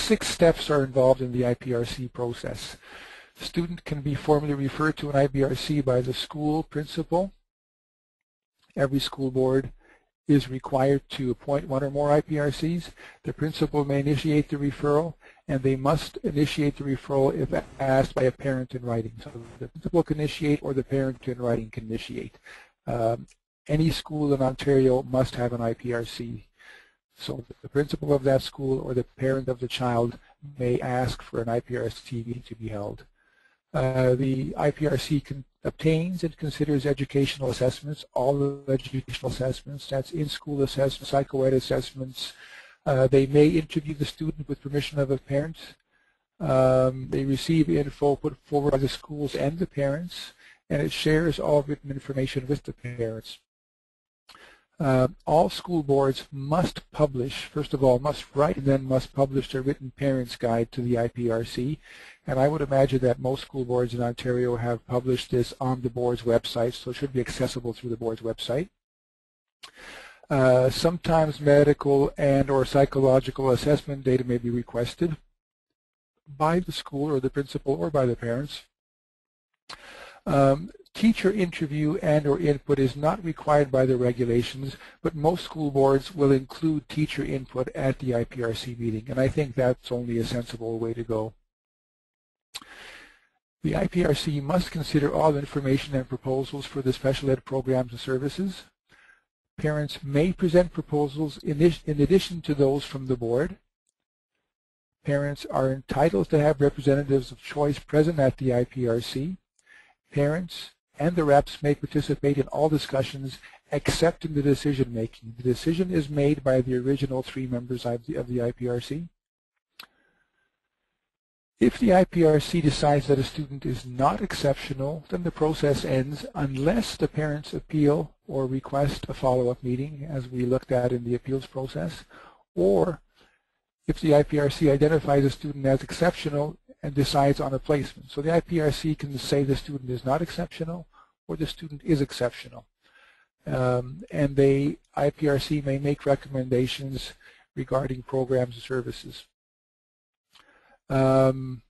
6 steps are involved in the IPRC process. The student can be formally referred to an IPRC by the school principal. Every school board is required to appoint 1 or more IPRCs. The principal may initiate the referral, and they must initiate the referral if asked by a parent in writing. So the principal can initiate, or the parent in writing can initiate. Any school in Ontario must have an IPRC. So the principal of that school or the parent of the child may ask for an IPRC meeting to be held. The IPRC obtains and considers educational assessments, all the educational assessments, that's in-school assessments, psycho-ed assessments. They may interview the student with permission of a parent. They receive info put forward by the schools and the parents, and it shares all written information with the parents. All school boards must publish, first of all, must write and then must publish a written parent's guide to the IPRC. And I would imagine that most school boards in Ontario have published this on the board's website, so it should be accessible through the board's website. Sometimes medical and or psychological assessment data may be requested by the school or the principal or by the parents. Teacher interview and or input is not required by the regulations, but most school boards will include teacher input at the IPRC meeting, and I think that's only a sensible way to go. The IPRC must consider all information and proposals for the special ed programs and services. Parents may present proposals in addition to those from the board. Parents are entitled to have representatives of choice present at the IPRC. Parents and the reps may participate in all discussions except in the decision making. The decision is made by the original 3 members of the IPRC. If the IPRC decides that a student is not exceptional, then the process ends unless the parents appeal or request a follow-up meeting, as we looked at in the appeals process, or if the IPRC identifies a student as exceptional and decides on a placement. So the IPRC can say the student is not exceptional or the student is exceptional. And the IPRC may make recommendations regarding programs and services. The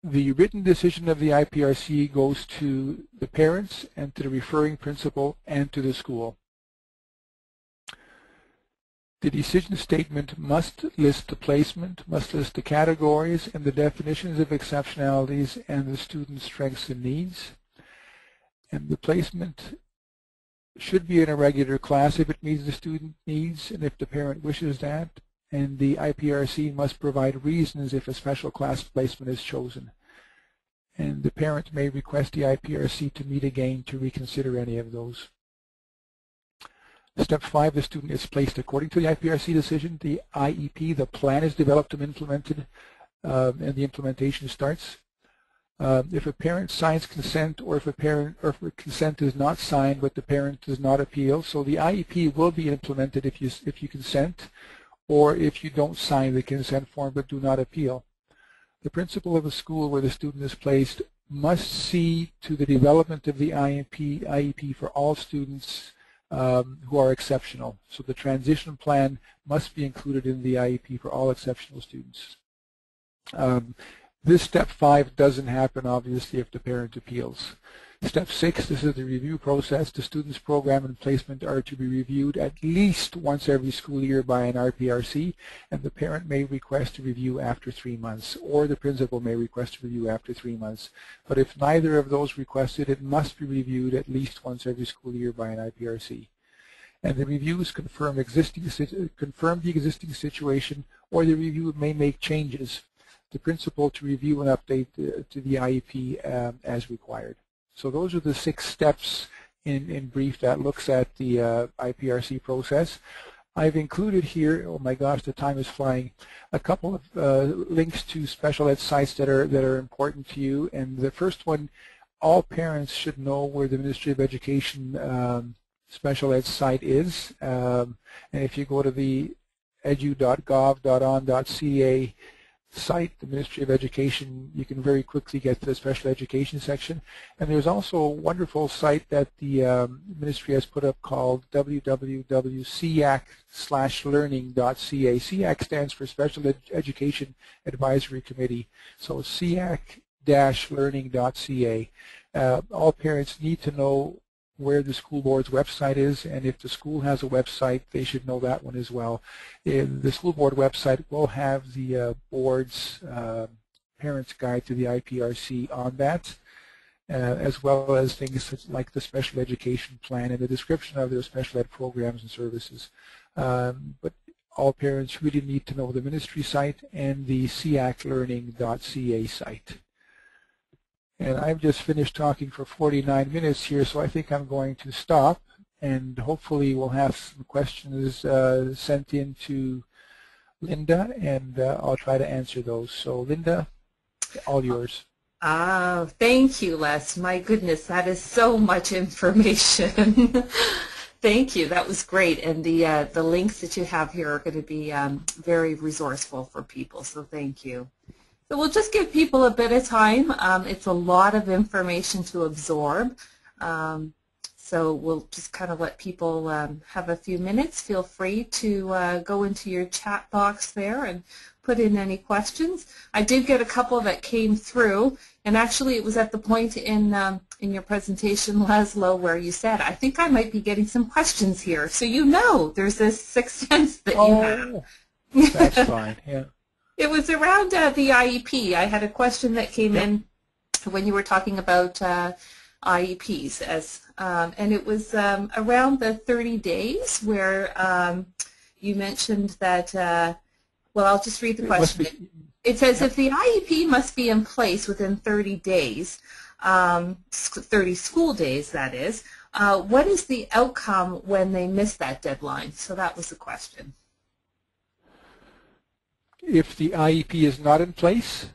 written decision of the IPRC goes to the parents and to the referring principal and to the school. The decision statement must list the placement, must list the categories and the definitions of exceptionalities and the student's strengths and needs. And the placement should be in a regular class if it meets the student needs and if the parent wishes that. And the IPRC must provide reasons if a special class placement is chosen. And the parent may request the IPRC to meet again to reconsider any of those. Step 5, the student is placed according to the IPRC decision. The IEP, the plan, is developed and implemented, and the implementation starts. If a parent signs consent, or if consent is not signed but the parent does not appeal, so the IEP will be implemented if you consent, or if you don't sign the consent form but do not appeal. The principal of a school where the student is placed must see to the development of the IEP for all students who are exceptional. So the transition plan must be included in the IEP for all exceptional students. This step 5 doesn't happen, obviously, if the parent appeals. Step 6, this is the review process. The student's program and placement are to be reviewed at least once every school year by an RPRC, and the parent may request a review after 3 months, or the principal may request a review after 3 months. But if neither of those requested, it must be reviewed at least once every school year by an IPRC. And the reviews confirm the existing situation, or the review may make changes. The principal to review and update to the IEP as required. So those are the 6 steps in brief that looks at the IPRC process. I've included here, oh my gosh, the time is flying, a couple of links to special ed sites that are important to you. And the first one, all parents should know where the Ministry of Education special ed site is. And if you go to the edu.gov.on.ca site, the Ministry of Education, you can very quickly get to the special education section. And there's also a wonderful site that the Ministry has put up called www.seac/learning.ca. SEAC stands for Special Education Advisory Committee. So seac-learning.ca. All parents need to know where the school board's website is, and if the school has a website, they should know that one as well. The school board website will have the board's parents' guide to the IPRC on that, as well as things like the special education plan and the description of their special ed programs and services. But all parents really need to know the ministry site and the seaclearning.ca site. And I've just finished talking for 49 minutes here, so I think I'm going to stop, and hopefully we'll have some questions sent in to Linda, and I'll try to answer those. So Linda, all yours. Thank you, Les. My goodness, that is so much information. Thank you. That was great. And the links that you have here are going to be very resourceful for people, so thank you. So we'll just give people a bit of time. It's a lot of information to absorb. So we'll just kind of let people have a few minutes. Feel free to go into your chat box there and put in any questions. I did get a couple that came through, and actually it was at the point in your presentation, Laszlo, where you said, I think I might be getting some questions here. So you know there's this sixth sense that you have. That's fine, yeah. It was around the IEP. I had a question that came in when you were talking about IEPs, and it was around the 30 days where you mentioned that, well, I'll just read the question. It says, if the IEP must be in place within 30 days, 30 school days, that is, what is the outcome when they miss that deadline? So that was the question. If the IEP is not in place?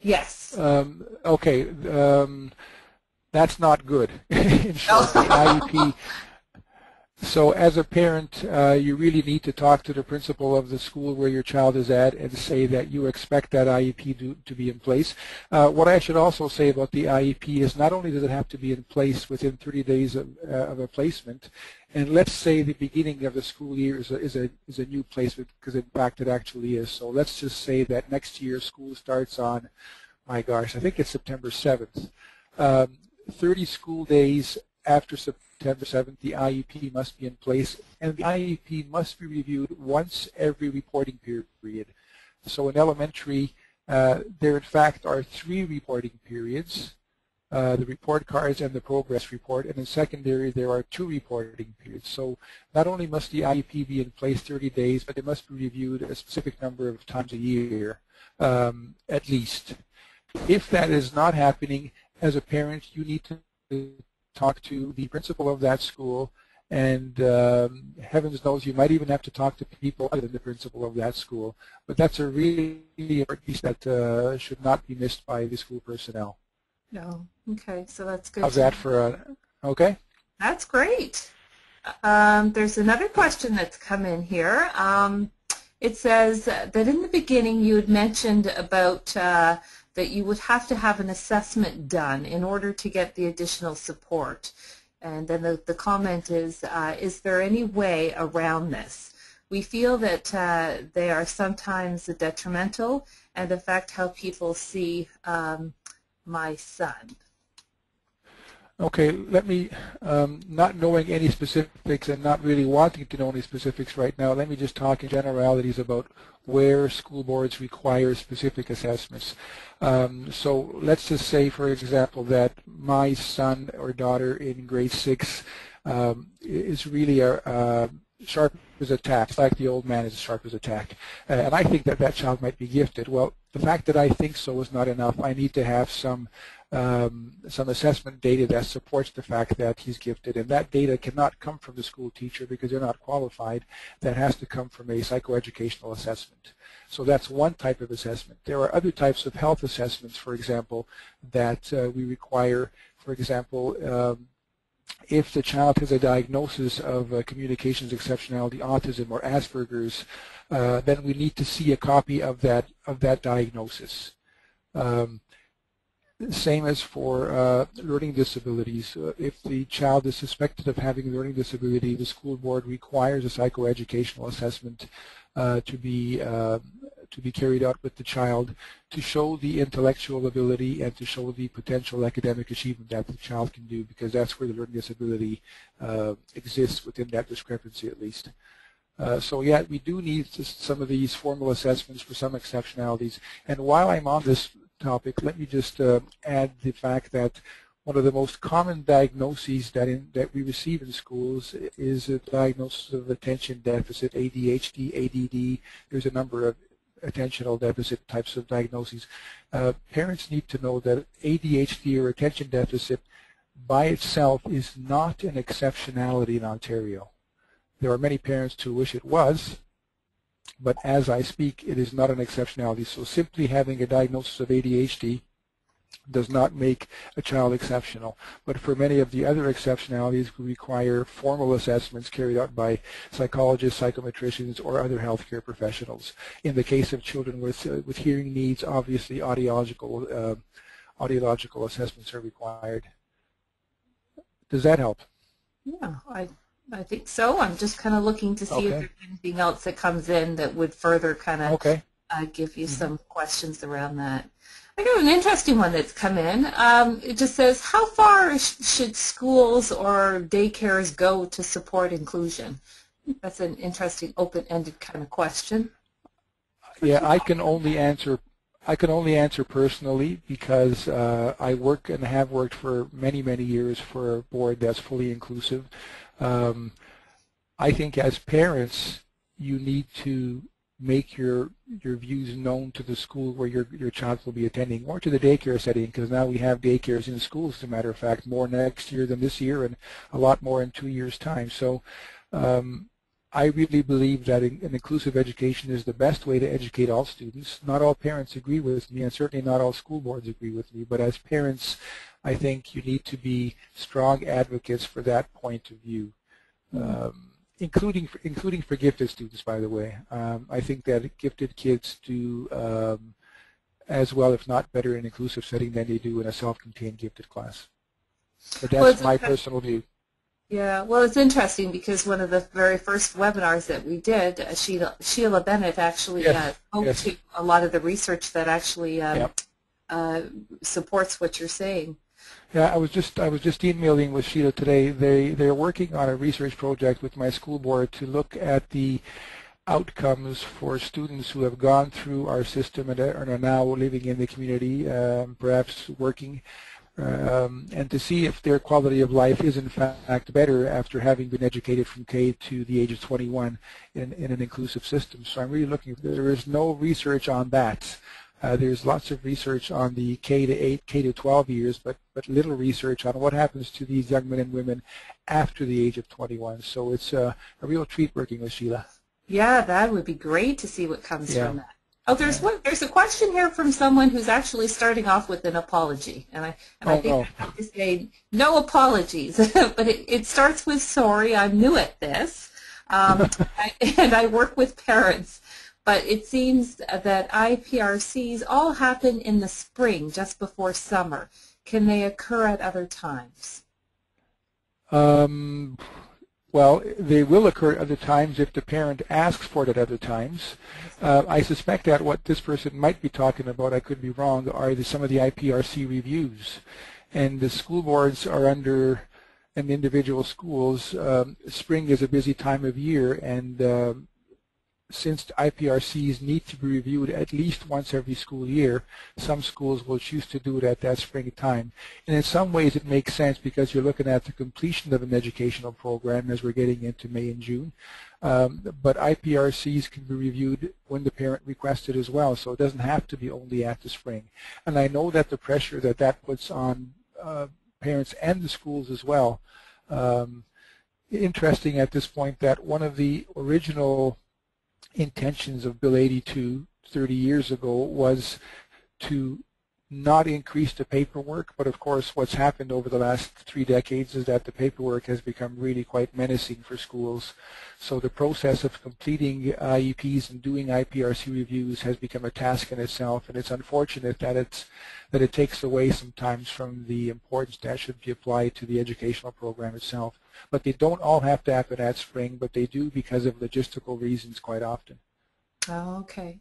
Yes. Okay, that's not good. In short, the IEP. So as a parent, you really need to talk to the principal of the school where your child is at and say that you expect that IEP to be in place. What I should also say about the IEP is not only does it have to be in place within 30 days of a placement, and let's say the beginning of the school year is a new placement, because in fact it actually is. So let's just say that next year school starts on, my gosh, I think it's September 7th. 30 school days after September 7th, the IEP must be in place, and the IEP must be reviewed once every reporting period. So in elementary, there in fact are 3 reporting periods. The report cards and the progress report, and in secondary there are 2 reporting periods. So not only must the IEP be in place 30 days, but it must be reviewed a specific number of times a year, at least. If that is not happening, as a parent, you need to talk to the principal of that school, and heavens knows you might even have to talk to people other than the principal of that school. But that's a really important piece that should not be missed by the school personnel. No. Okay, so that's good. How's that for okay? That's great. There's another question that's come in here. It says that in the beginning you had mentioned about that you would have to have an assessment done in order to get the additional support. And then the comment is there any way around this? We feel that they are sometimes detrimental and affect how people see my son. Okay, let me, not knowing any specifics and not really wanting to know any specifics right now, let me just talk in generalities about where school boards require specific assessments. So let's just say, for example, that my son or daughter in grade 6 is really sharp as a tack. It's like the old man is sharp as a tack. And I think that that child might be gifted. Well, the fact that I think so is not enough. I need to have some assessment data that supports the fact that he's gifted, and that data cannot come from the school teacher because they're not qualified. That has to come from a psychoeducational assessment. So that's one type of assessment. There are other types of health assessments, for example, that we require. For example, if the child has a diagnosis of communications exceptionality, autism, or Asperger's, then we need to see a copy of that diagnosis. Same as for learning disabilities. If the child is suspected of having a learning disability, the school board requires a psychoeducational assessment to be carried out with the child to show the intellectual ability and to show the potential academic achievement that the child can do, because that's where the learning disability exists, within that discrepancy at least. So yeah, we do need some of these formal assessments for some exceptionalities. And while I'm on this topic, let me just add the fact that one of the most common diagnoses that we receive in schools is a diagnosis of attention deficit, ADHD, ADD. There's a number of attentional deficit types of diagnoses. Parents need to know that ADHD or attention deficit by itself is not an exceptionality in Ontario. There are many parents who wish it was, but as I speak, it is not an exceptionality. So simply having a diagnosis of ADHD does not make a child exceptional. But for many of the other exceptionalities, we require formal assessments carried out by psychologists, psychometricians, or other healthcare professionals. In the case of children with hearing needs, obviously audiological assessments are required. Does that help? Yeah, I think so. I'm just kind of looking to see if there's anything else that comes in that would further kind of give you some questions around that. I got an interesting one that's come in. It just says, how far should schools or daycares go to support inclusion? That's an interesting open-ended kind of question. Yeah, I can only answer personally, because I work and have worked for many, many years for a board that's fully inclusive. I think as parents, you need to make your views known to the school where your child will be attending, or to the daycare setting, because now we have daycares in schools, as a matter of fact, more next year than this year, and a lot more in 2 years' time. So I really believe that an inclusive education is the best way to educate all students. Not all parents agree with me, and certainly not all school boards agree with me, but as parents, I think you need to be strong advocates for that point of view. Including for gifted students, by the way. I think that gifted kids do as well, if not better, in an inclusive setting than they do in a self-contained gifted class. But that's my personal view. Yeah, well, it's interesting because one of the very first webinars that we did, Sheila Bennett actually spoke to a lot of the research that actually supports what you're saying. Yeah, I was just emailing with Sheila today. They're working on a research project with my school board to look at the outcomes for students who have gone through our system and are now living in the community, perhaps working, and to see if their quality of life is in fact better after having been educated from K to the age of 21 in an inclusive system. So I'm really looking. There is no research on that. There's lots of research on the K to 8, K to 12 years, but little research on what happens to these young men and women after the age of 21. So it's a real treat working with Sheila. Yeah, that would be great to see what comes from that. Oh, there's a question here from someone who's actually starting off with an apology, and I think I have to say no apologies, but it starts with sorry, I'm new at this, and I work with parents. But it seems that IPRCs all happen in the spring, just before summer. Can they occur at other times? Well, they will occur at other times if the parent asks for it at other times. I suspect that what this person might be talking about, I could be wrong, are some of the IPRC reviews. And the school boards are under, and individual schools, spring is a busy time of year, and since IPRCs need to be reviewed at least once every school year, some schools will choose to do it at that spring time. And in some ways it makes sense because you're looking at the completion of an educational program as we're getting into May and June. But IPRCs can be reviewed when the parent requests it as well, so it doesn't have to be only at the spring. And I know that the pressure that puts on parents and the schools as well. Interesting at this point that one of the original intentions of Bill 82 30 years ago was to not increase the paperwork, but of course what's happened over the last 3 decades is that the paperwork has become really quite menacing for schools. So the process of completing IEPs and doing IPRC reviews has become a task in itself, and it's unfortunate that it takes away sometimes from the importance that should be applied to the educational program itself. But they don't all have to happen at spring, but they do because of logistical reasons quite often. Oh, okay.